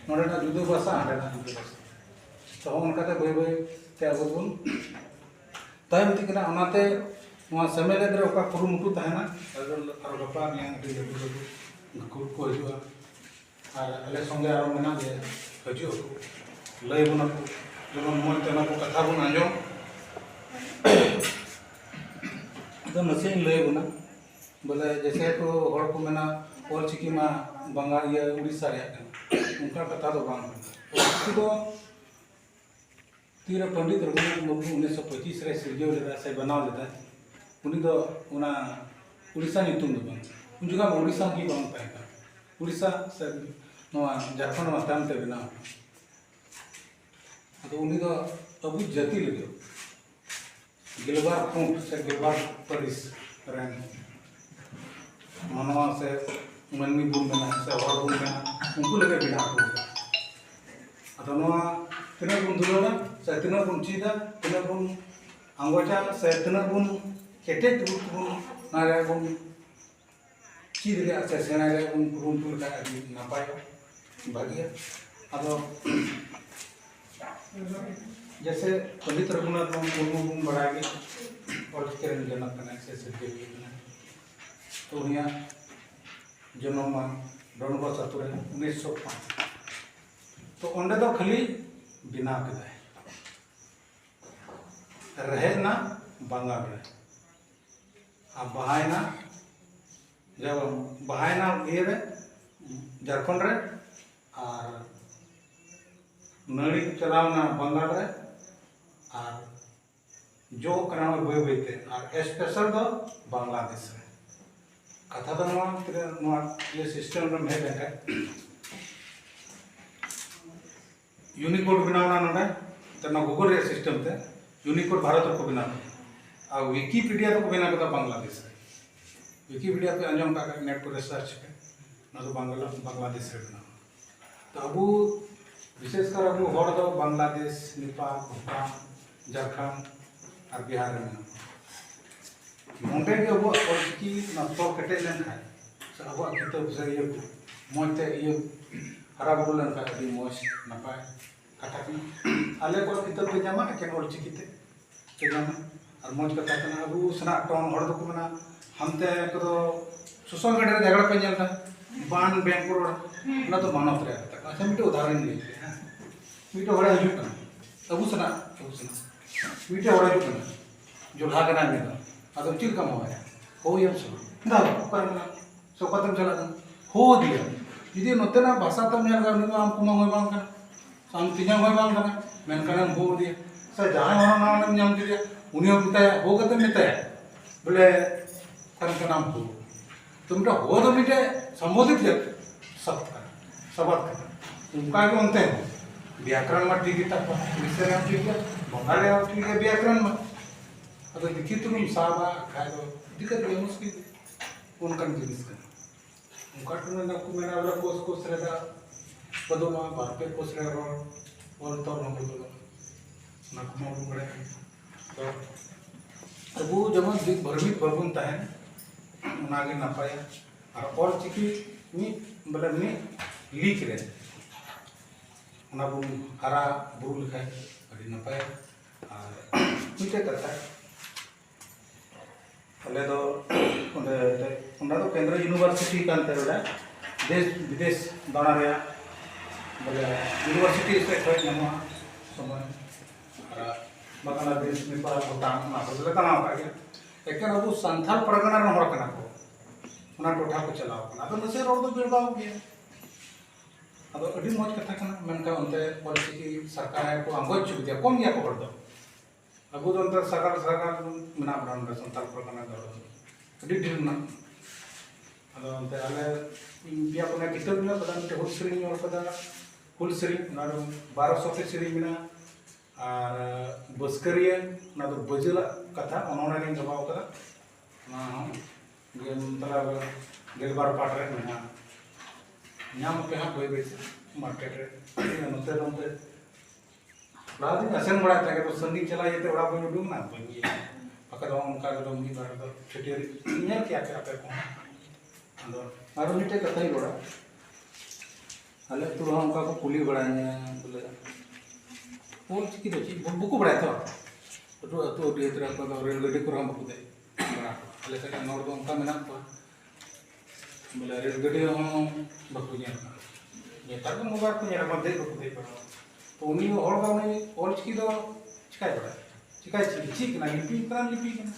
नोडेना जुदा भाषा हांडेना जुदा भाषा तो उनकाते बाय बाय ते अब बन तायम तिकना ओनाते नोआ सेमेलेद रे ओका कुरुमुटु तहना और गपा मियां अभी लघु को हजुआ और अले संगे आरो मेना जे हजु लय बना को जेमन मन तेना को कथा बन आंजम तो नसे लय बना बोले जैसे तो हड़ को मेना और चिकी मा बंगाल या उड़ीसा रे उनका कथा तो बांग तो तीर पंडित रघुनाथ मुर्मू 1925 रे सिरजो लेदा से बनाव लेदा उनी दो उना उड़ीसा नितुम दो बांग उन जगह उड़ीसा की बांग पाएगा उड़ीसा से नोआ झारखंड माताम ते बनाव तो उनी दो अबु जाति लगे गिलबार खूंट से गिलबार परिस रन मनवा से मनमी बुन बना से और बुन बना उनको लगे बिना को अतनवा तिना बुन दुलोना से तिना बुन चीदा तिना बुन अंगोचा से तिना बुन केटे रूप बुन नारे बुन चीद रे से सेना रे बुन बुन तुर का अभी नापाय भागिया अदो जैसे पंडित रघुनाथ मुर्मू बुन बड़ागे और के जनक कना से सिद्धि तो उनिया जन्म डोनबा सातुरे 1905 तो ओंडे दो खाली बिना के रहे ना बंगाल रे अब बहायना जब बहायना ये रे झारखंड रे और नड़ी चलावना बंगाल रे और जो कना बय बयते और स्पेशल दो बांग्लादेश रे कथा तो नोआ ये सिस्टम रे में है यूनिकोड बनावना नोडे तना गूगल रे सिस्टम ते यूनिकोड भारत को बना आ विकिपीडिया तो बना का बांग्लादेश रे विकिपीडिया पे अंजम का नेट पर रिसर्च पे ना तो बांग्लादेश रे बना तो अब विशेषकर अब हर दो बांग्लादेश नेपाल भूटान झारखंड और बिहार में नोंडे के अब ऑलचिकी नस्तो कटे लेन खाय से अब किताब से ये मोते ये हरा बुरु लेन का अभी मोश नपाय कथा की आले को किताब पे जामा के ऑलचिकी ते जामा और मोज कथा कना अब सना टोन हड़ दो को मना हमते को सोशल मीडिया रे झगड़ा पे जलता बान बैंक रोड ना तो मानव रे अच्छा मिटे उदाहरण ले मिटे हड़ा हिजु कना अब सना मिटे हड़ा हिजु कना जो भागना में अदम चिल का मोया हो ये सब ना पर सो कदम चला हो दिया यदि नोतेना भाषा तम नेल गा निको आम कुमा होय बांग kana साम तिजा होय बांग kana मेनकान हो दिया से जहां होना नाम नाम दिया उनी मिताया हो कते मिताया बोले कन नाम हो तुमटा हो तो मिटे संबोधित है सब उनका के अंते व्याकरण में ठीक है विषय में ठीक है बंगाली में ठीक है व्याकरण में अगर लिखित रूप साबा खाए तो दिक्कत नहीं मुश्किल उनका जिनिस का उनका तो ना को मेरा वाला कोस रहता पदोमा भारत कोस रह और तो ना बोलो ना को मालूम पड़े तो वो जब दिख भरमित भरबुन तहन उनागे नपाया और चिकी मी मतलब मी लिख रहे उना बुन हरा बुरु लिखाय अभी नपाया और मिटे कथा अले दो तो केंद्र यूनिवर्सिटी का अंतर देश विदेश दाना रे बोले यूनिवर्सिटी से खोज नमा समय बांग्लादेश नेपाल भूटान ना बोले तना का एकन अब संथाल परगना रे हड़ कना को उना टोठा को चलाव कना तो नसे रोड तो बिरबाव गया अब अडी मौज कथा कना मनका उनते पॉलिसी सरकार को अंगोच चुक दिया कम या को हड़ दो अब तो अंतर सरकार मना बना संथाल परगना दो अडी ढेर ना अदो अंते आले पिया को किताब में पता नहीं हुल श्रेणी और पता हुल श्रेणी ना 1200 के श्रेणी में और बस्करिया ना तो बजला कथा उन्होंने ने जवाब करा ना गेम तला गेलबार पाट रे ना नाम पे हां कोई बेच मार्केट रे नते नते बाद में असन बड़ा था तो संदी चला जेते बड़ा कोई डूम ना कोई पकड़ उनका तो मी बार तो छटियर ने क्या क्या पे को अंदर मारो मिटे कथा ही बड़ा आले तो उनका को कुली बड़ाने बोले बोल चिकी तो चीज बुकु बड़ा तो dia terang pada rel gede kurang baku deh आले से नोर दो उनका मेना तो बोले rel gede हम baku nya ये तार को मोबाइल को nya मध्य baku deh तो उन्हीं और का उन्हें और चिकी तो चिकाई बड़ा चिकाई चिकी चिक ना लिपि kan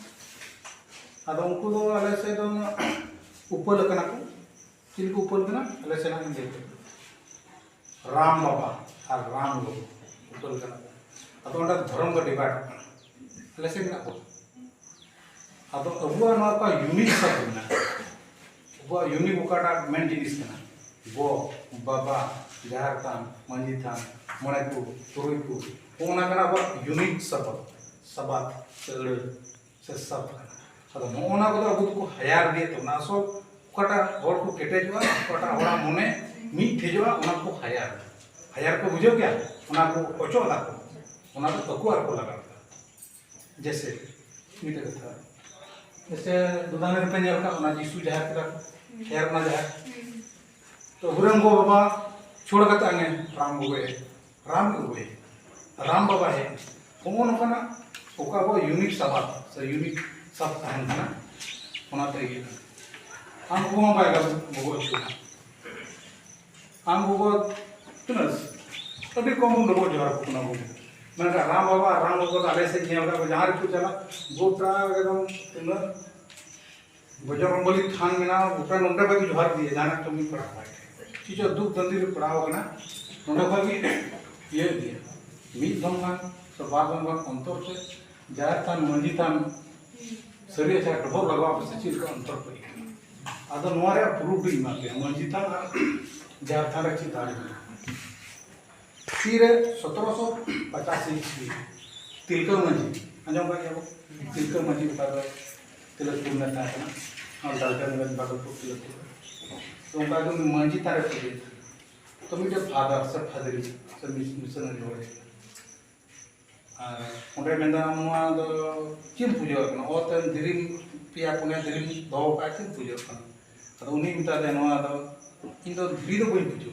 ada उनको तो आले से तो ऊपर लगना को चिल को ऊपर करना आले से ना देते राम बाबा और राम लोग ऊपर करना अब उनका धर्म का डिबेट लेसे में को अब अबुआ ना का यूनिक सब ना अबुआ यूनिक उकाटा मेन जिनिस ना गो बाबा जारतान मंजितान मणेकु तुरुइकु ओना कना अब यूनिक सब चल से सब अब ओना को अबु को हयार दिए तो ना सो उकाटा हर को केटेजवा उकाटा होड़ा मने मी ठेजवा ओना को हयार को बुझो क्या ओना को ओचो ला को ओना को तकुआर को लगा जैसे मीटर था जैसे दुदाने पे जल का ओना जीसु जहार का हेर ना जहार तो हुरंग को बाबा छोड़ करता ने राम हुए राम बाबा है कौन कना ओका वो यूनिक सब कहन ना ओना ते आम को हम बाय का बगो छु आम बगो तुनस अभी कम लोगो जहार को ना बोले मैंने राम बाबा आले से जहाँ को चला गोटा एकदम बजरंग बली थान में ना गोटा नोंडे बाकी जोहार दिए जाना कमी पड़ा हुआ है चीज़ दुख दंदी पड़ा होगा ना नोंडे बाकी ये दिया मीट दमगान सरबार दमगान अंतर से जाए थान मंजी थान सरिया चाहे डबल लगवा पर चीज का अंतर पड़ी आदो नोरे प्रूफ भी मार दिया मंजी थान जाए थान रखी तारीख फिर 1785 ईस्वी तिलका मंजी अंजम का क्या वो तिलका मंजी उतार तिलकपुर में था ना और डालटनगंज भागलपुर तिलकपुर तो उनका जो मंजी तारे थे तो मेरे फादर सब फादरी सब मिशनरी हो रहे उन्हें मैंने मुआ तो चिम पूजा करना और तो धीरे पिया पुण्य धीरे दो का चिम पूजा करना तो उन्हीं मिता देना तो इन तो धीरे तो कोई पूजा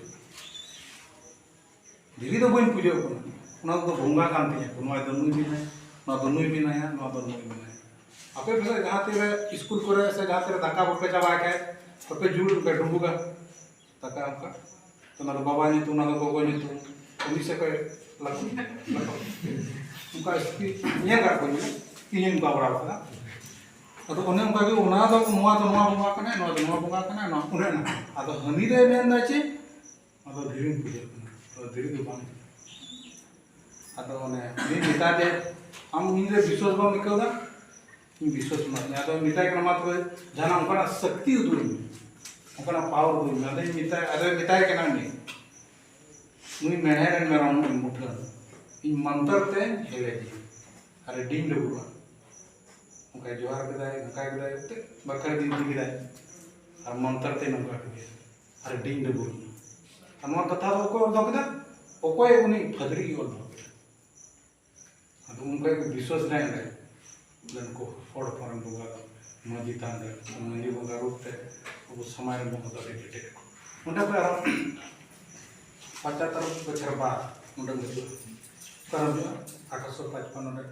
धीरे तो बन पूजा को बोंगा कान थे नवा दनुई भी ना आपे पे जहाँ तेरे स्कूल को से जहाँ तेरे दाका पे चाबा के पे जुड़ पे डुबुगा दाका का तो ना बाबा ने तू ना गोगो ने तू उन्हीं से कोई लगो उनका इसकी ये का कोई तीन का बड़ा था तो उन्हें उनका भी उना तो नवा बोंगा कने नवा बोंगा कने ना उन्हें ना आदो हनी रे मेन दाचे आदो धीरे पूजा तो धीरे धीरे बंद आदो ने ये मिटा दे हम इनरे विश्वास बा निकलदा इन विश्वास ना आदो मिटा के मात्र जाना उनका शक्ति उदुई उनका पावर उदुई आदो मिटा के ना नहीं मुई मेहरन मेरा मुठा इन मंत्र ते हेले जी अरे डीम डबुआ उनका जोहार के दाए ते बकर दिन की दाए और मंत्र ते नंगा के अरे डीम डबुआ अनवा कथा को दो के ओकोय उनी फदरी की ओर दो उनका एक विश्वास नहीं है लन को फोड़ फॉर्म बोगा मजी तांदर मजी बोगा रूपते वो समय में बहुत बड़े बेटे उनका पर 75 बछर बाद उनका करम 1855 में